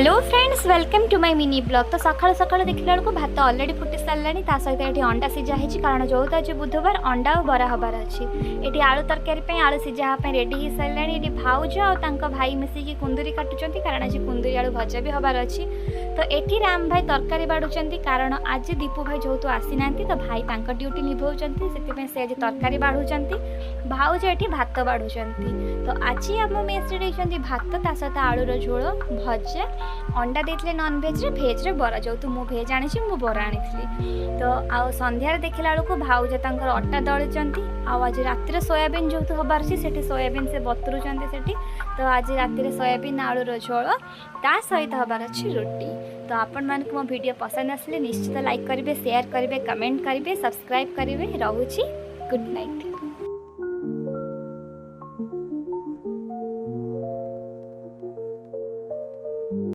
Hello friends, welcome to my mini blog. तो सकाल सकाल देखला बेलू भात अलरेडी फुटी सारानी, सहित ये अंडा सीझा है कारण जो आज बुधवार अंडा और बरा हबार अच्छी। ये आलू तरकारी आलू सीझापी रेडी हो सारे। ये भाउज और भाई मिसिकी कुंदुरी काटुंट कारण आज कुंदुरी आलू भजा भी हबार अच्छी। तो ये राम भाई तरकारी बाढ़ुंट कारण आज दीपू भाई जो आसी ना, तो भाई ड्यूटी निभाउंट से आज तरकारी बाढ़ुंट, भाउज ये भात बाढ़ुंट। तो आज आम मेस भात ता सहित आलूर झोल भजा अंडा देते नॉनभेज भेज बरा जो तू मु भेज आनी मु बरा आनी। तो आ संध्यार देखला बेलू भाउज तर अटा दलुंट। आज रातिर सोयाबीन जो हबार अच्छी से सोयाबीन से बतुरुंट से। तो आज रातिर सोयाबीन आलूर झोल ता सहित हबार अच्छी रोटी। तो आपण मान मो वीडियो पसंद आसले निश्चित लाइक करेंगे, शेयर करेंगे, कमेंट करेंगे, सब्सक्राइब करेंगे। रोची गुड नाइट।